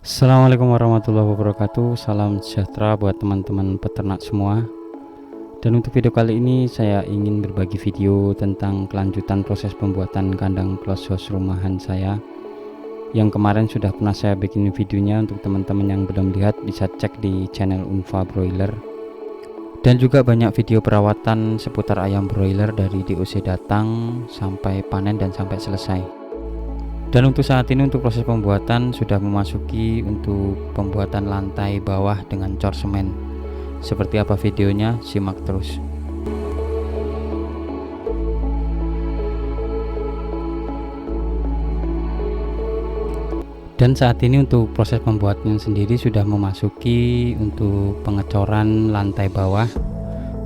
Assalamualaikum warahmatullahi wabarakatuh. Salam sejahtera buat teman-teman peternak semua. Dan untuk video kali ini saya ingin berbagi video tentang kelanjutan proses pembuatan kandang close house rumahan saya. Yang kemarin sudah pernah saya bikin videonya. Untuk teman-teman yang belum lihat bisa cek di channel Unfa Broiler. Dan juga banyak video perawatan seputar ayam broiler dari DOC datang sampai panen dan sampai selesai. Dan untuk saat ini untuk proses pembuatan sudah memasuki untuk pembuatan lantai bawah dengan cor semen. Seperti apa videonya, simak terus. Dan saat ini untuk proses pembuatan sendiri sudah memasuki untuk pengecoran lantai bawah.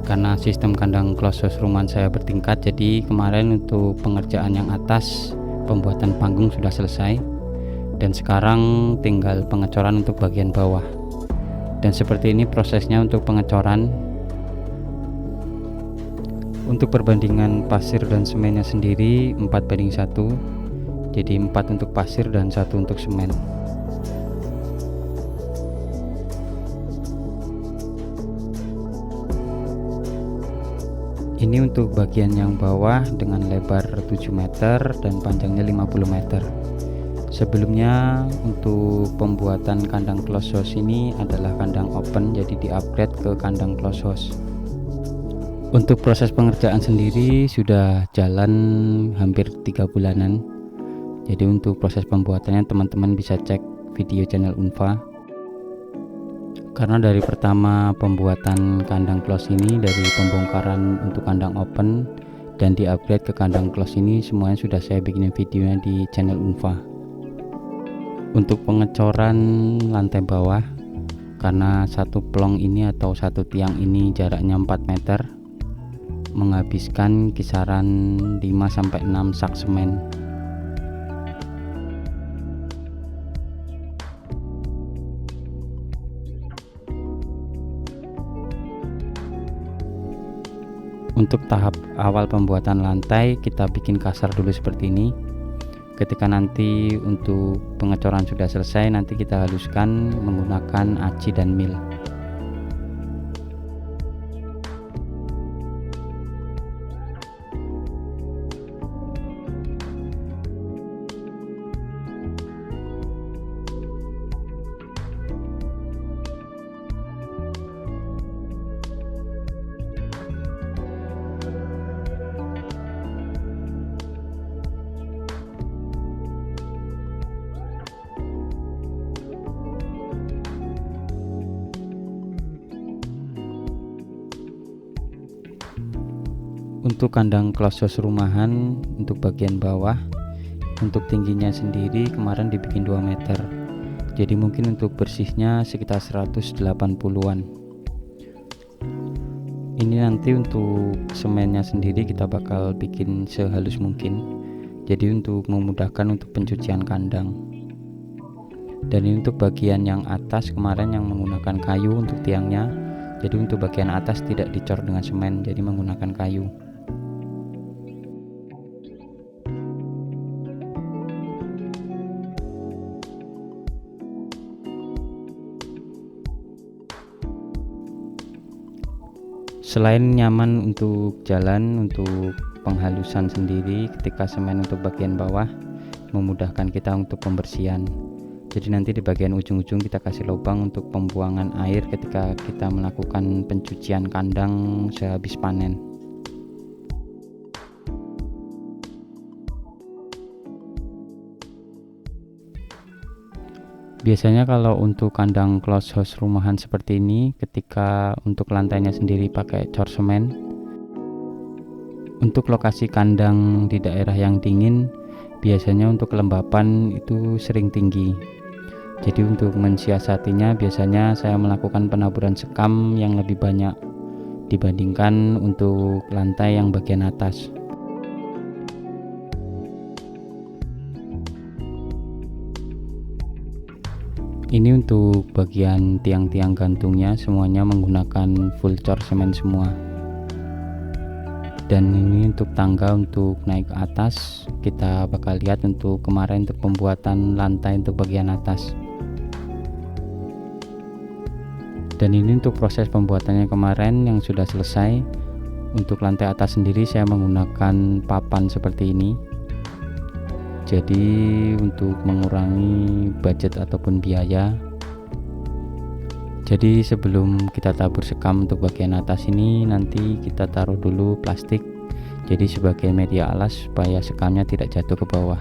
Karena sistem kandang close house rumahan saya bertingkat, jadi kemarin untuk pengerjaan yang atas pembuatan panggung sudah selesai dan sekarang tinggal pengecoran untuk bagian bawah. Dan seperti ini prosesnya untuk pengecoran. Untuk perbandingan pasir dan semennya sendiri 4:1, jadi 4 untuk pasir dan 1 untuk semen. Ini untuk bagian yang bawah dengan lebar 7 meter dan panjangnya 50 meter. Sebelumnya untuk pembuatan kandang close house ini adalah kandang open, jadi di-upgrade ke kandang close house. Untuk proses pengerjaan sendiri sudah jalan hampir 3 bulanan. Jadi untuk proses pembuatannya teman-teman bisa cek video channel Unfa. Karena dari pertama pembuatan kandang close ini, dari pembongkaran untuk kandang open dan di-upgrade ke kandang close ini, semuanya sudah saya bikin videonya di channel Unfa. Untuk pengecoran lantai bawah, karena satu plong ini atau satu tiang ini jaraknya 4 meter, menghabiskan kisaran 5-6 sak semen. Untuk tahap awal pembuatan lantai kita bikin kasar dulu seperti ini. Ketika nanti untuk pengecoran sudah selesai, nanti kita haluskan menggunakan aci dan mil. Untuk kandang close house rumahan untuk bagian bawah, untuk tingginya sendiri kemarin dibikin 2 meter, jadi mungkin untuk bersihnya sekitar 180-an. Ini nanti untuk semennya sendiri kita bakal bikin sehalus mungkin, jadi untuk memudahkan untuk pencucian kandang. Dan ini untuk bagian yang atas kemarin yang menggunakan kayu untuk tiangnya, jadi untuk bagian atas tidak dicor dengan semen, jadi menggunakan kayu. Selain nyaman untuk jalan, untuk penghalusan sendiri ketika semen untuk bagian bawah memudahkan kita untuk pembersihan. Jadi nanti di bagian ujung-ujung kita kasih lubang untuk pembuangan air ketika kita melakukan pencucian kandang sehabis panen. Biasanya kalau untuk kandang close house rumahan seperti ini, ketika untuk lantainya sendiri pakai cor semen, untuk lokasi kandang di daerah yang dingin biasanya untuk kelembapan itu sering tinggi. Jadi untuk mensiasatinya biasanya saya melakukan penaburan sekam yang lebih banyak dibandingkan untuk lantai yang bagian atas. Ini untuk bagian tiang-tiang gantungnya semuanya menggunakan full cor semen semua. Dan ini untuk tangga untuk naik ke atas, kita bakal lihat untuk kemarin untuk pembuatan lantai untuk bagian atas. Dan ini untuk proses pembuatannya kemarin yang sudah selesai. Untuk lantai atas sendiri saya menggunakan papan seperti ini, jadi untuk mengurangi budget ataupun biaya. Jadi sebelum kita tabur sekam untuk bagian atas ini, nanti kita taruh dulu plastik jadi sebagai media alas supaya sekamnya tidak jatuh ke bawah.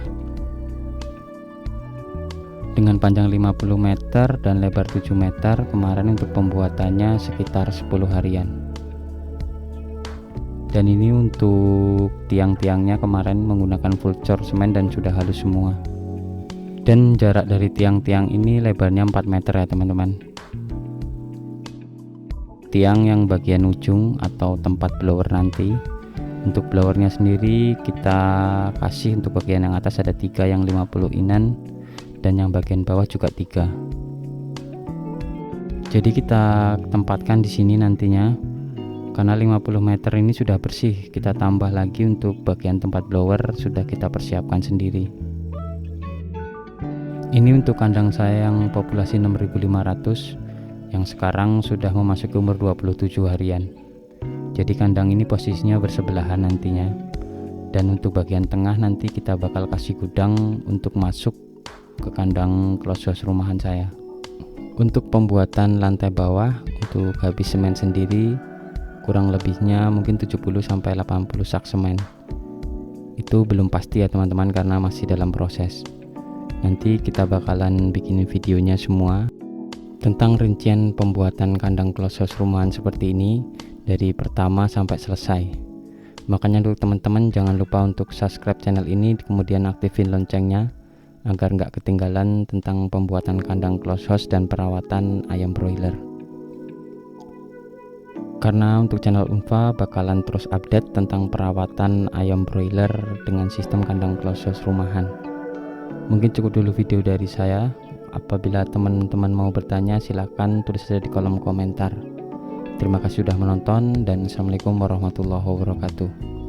Dengan panjang 50 meter dan lebar 7 meter, kemarin untuk pembuatannya sekitar 10 harian. Dan ini untuk tiang-tiangnya kemarin menggunakan full cor semen dan sudah halus semua. Dan jarak dari tiang-tiang ini lebarnya 4 meter ya teman-teman. Tiang yang bagian ujung atau tempat blower nanti, untuk blowernya sendiri kita kasih untuk bagian yang atas ada 3 yang 50 inan, dan yang bagian bawah juga 3. Jadi kita tempatkan di sini nantinya. Karena 50 meter ini sudah bersih, kita tambah lagi untuk bagian tempat blower sudah kita persiapkan sendiri. Ini untuk kandang saya yang populasi 6.500 yang sekarang sudah memasuki umur 27 harian. Jadi kandang ini posisinya bersebelahan nantinya. Dan untuk bagian tengah nanti kita bakal kasih gudang untuk masuk ke kandang close house rumahan saya. Untuk pembuatan lantai bawah, untuk habis semen sendiri kurang lebihnya mungkin 70-80 sak semen. Itu belum pasti ya teman-teman karena masih dalam proses. Nanti kita bakalan bikin videonya semua tentang rincian pembuatan kandang close house rumahan seperti ini dari pertama sampai selesai. Makanya untuk teman-teman jangan lupa untuk subscribe channel ini, kemudian aktifin loncengnya agar nggak ketinggalan tentang pembuatan kandang close house dan perawatan ayam broiler. Karena untuk channel Unfa bakalan terus update tentang perawatan ayam broiler dengan sistem kandang close house rumahan. Mungkin cukup dulu video dari saya. Apabila teman-teman mau bertanya silahkan tulis saja di kolom komentar. Terima kasih sudah menonton dan assalamualaikum warahmatullahi wabarakatuh.